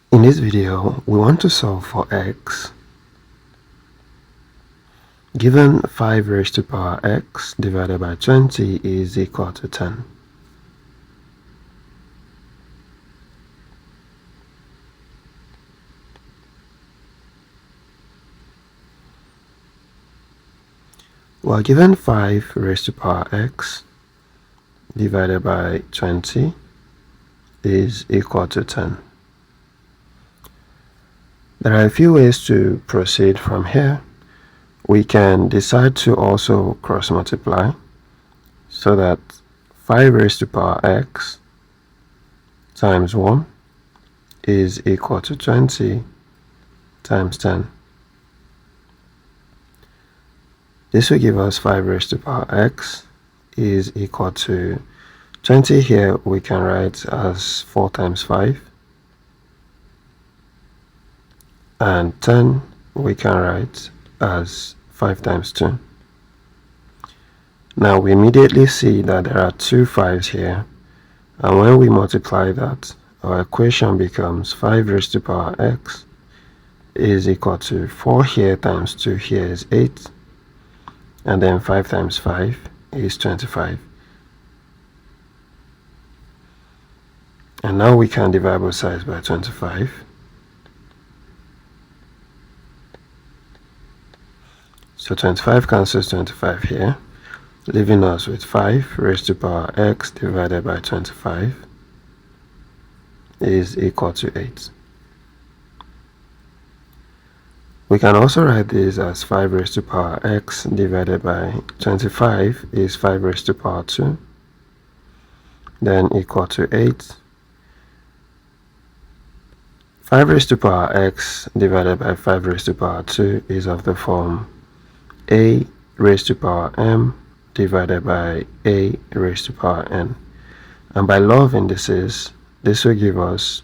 In this video, we want to solve for x. Given 5 raised to power x divided by 20 is equal to 10. Well, given 5 raised to power x divided by 20 is equal to 10. There are a few ways to proceed from here. We can decide to also cross multiply so that 5 raised to power x times 1 is equal to 20 times 10. This will give us 5 raised to power x is equal to 20 here we can write as 4 times 5, and 10 we can write as 5 times 2. Now we immediately see that there are two 5's here, and when we multiply that, our equation becomes 5 raised to power x is equal to 4 here times 2 here is 8, and then 5 times 5 is 25. And now we can divide both sides by 25. So 25 cancels 25 here, leaving us with 5 raised to power x divided by 25 is equal to 8. We can also write this as 5 raised to power x divided by 25 is 5 raised to power 2, then equal to 8. 5 raised to power x divided by 5 raised to power 2 is of the form a raised to power m divided by a raised to power n. And by law of indices, this will give us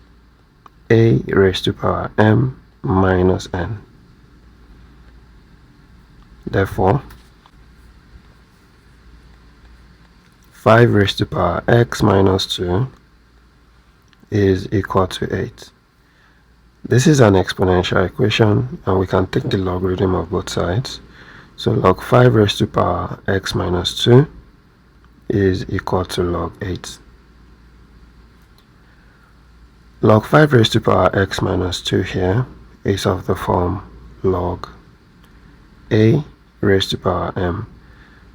a raised to power m minus n. Therefore, 5 raised to power x minus 2 is equal to 8. This is an exponential equation, and we can take the logarithm of both sides. So log 5 raised to power x minus 2 is equal to log 8. Log 5 raised to power x minus 2 here is of the form log a raised to power m.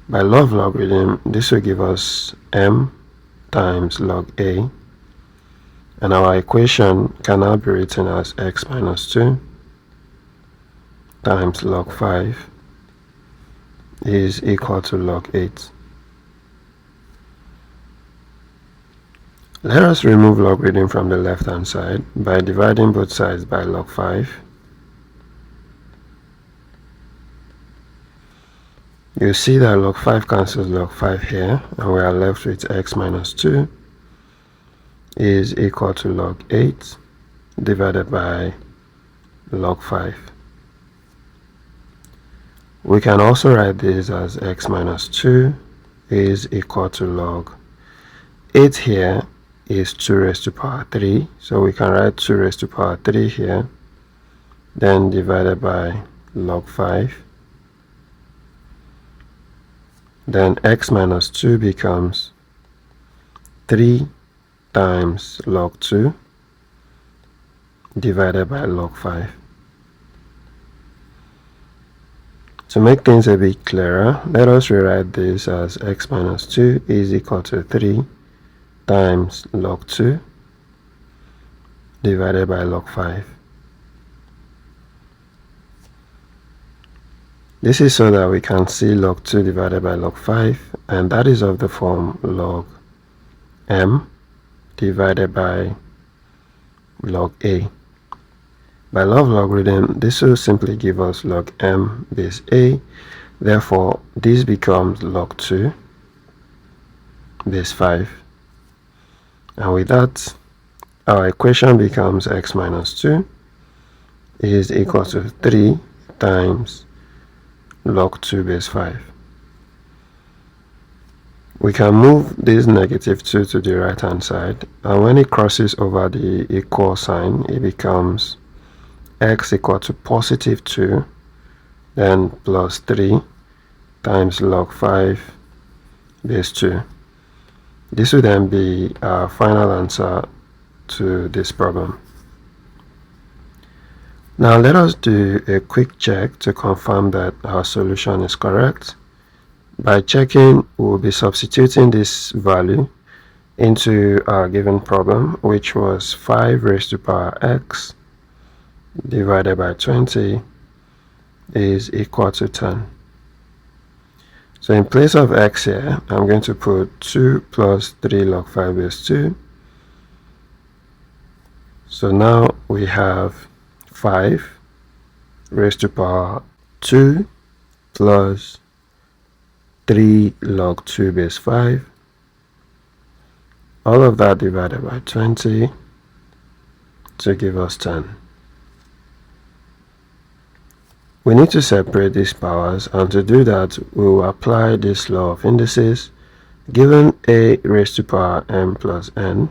By law of logarithm, this will give us m times log a, and our equation can now be written as x minus 2 times log 5 is equal to log 8. Let us remove logarithm from the left hand side by dividing both sides by log 5. You see that log 5 cancels log 5 here, and we are left with x minus 2 is equal to log 8 divided by log 5. We can also write this as x minus 2 is equal to log 8 here is 2 raised to power 3, so we can write 2 raised to power 3 here, then divided by log 5. Then x minus 2 becomes 3 times log 2 divided by log 5. To make things a bit clearer, let us rewrite this as x minus 2 is equal to 3 times log 2 divided by log 5. This is so that we can see log 2 divided by log 5, and that is of the form log m divided by log a. By law of logarithm, this will simply give us log m base a. Therefore, this becomes log 2 base 5. And with that, our equation becomes x minus 2 is equal to 3 times log 2 base 5. We can move this -2 to the right hand side, and when it crosses over the equal sign, it becomes x equal to +2, then plus 3 times log 5 base 2. This will then be our final answer to this problem. Now let us do a quick check to confirm that our solution is correct. By checking, we'll be substituting this value into our given problem, which was 5 raised to power x divided by 20 is equal to 10. So in place of x here, I'm going to put 2 plus 3 log 5 base 2. So now we have 5 raised to power 2 plus 3 log 2 base 5. All of that divided by 20 to give us 10. We need to separate these powers, and to do that, we will apply this law of indices. Given a raised to power m plus n,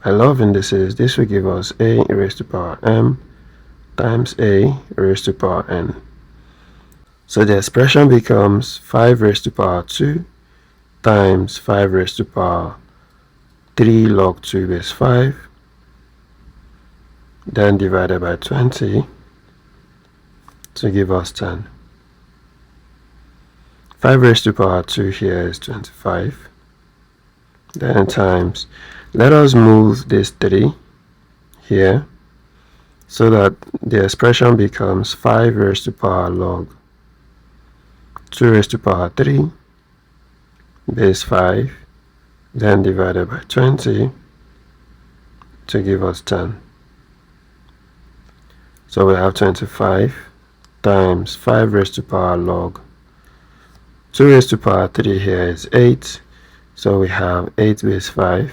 by law of indices, this will give us a raised to power m times a raised to power n. So the expression becomes 5 raised to power 2 times 5 raised to power 3 log 2 base 5, then divided by 20 to give us 10. 5 raised to power 2 here is 25, then times, let us move this 3 here so that the expression becomes 5 raised to power log 2 raised to power 3 base 5, then divided by 20 to give us 10. So we have 25 times 5 raised to power log 2 raised to power 3 here is 8, so we have 8 base 5,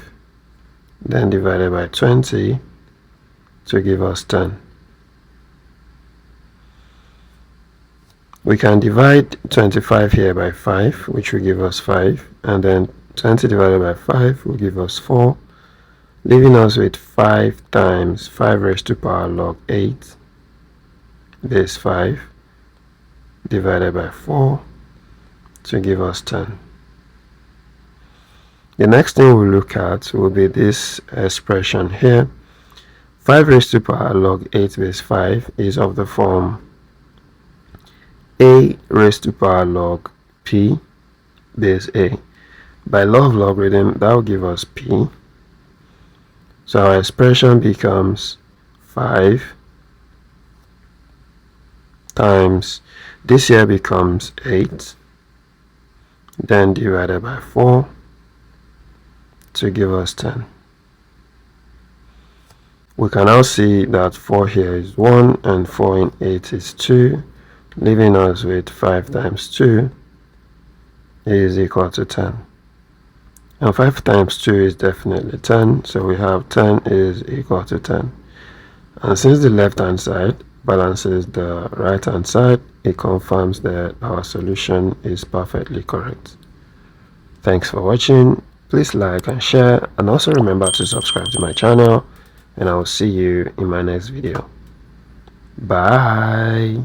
then divided by 20 to give us 10. We can divide 25 here by 5, which will give us 5, and then 20 divided by 5 will give us 4, leaving us with 5 times 5 raised to power log 8 base 5 divided by 4 to give us 10. The next thing we'll look at will be this expression here. 5 raised to power log 8 base 5 is of the form a raised to power log p base a. By law of logarithm, that will give us p. So our expression becomes 5 times, this here becomes 8, then divided by 4 to give us 10. We can now see that 4 here is 1 and 4 in 8 is 2, leaving us with 5 times 2 is equal to 10. And 5 times 2 is definitely 10, so we have 10 is equal to 10. And since the left hand side balances the right hand side, it confirms that our solution is perfectly correct. Thanks for watching. Please like and share, and also remember to subscribe to my channel, and I will see you in my next video. Bye.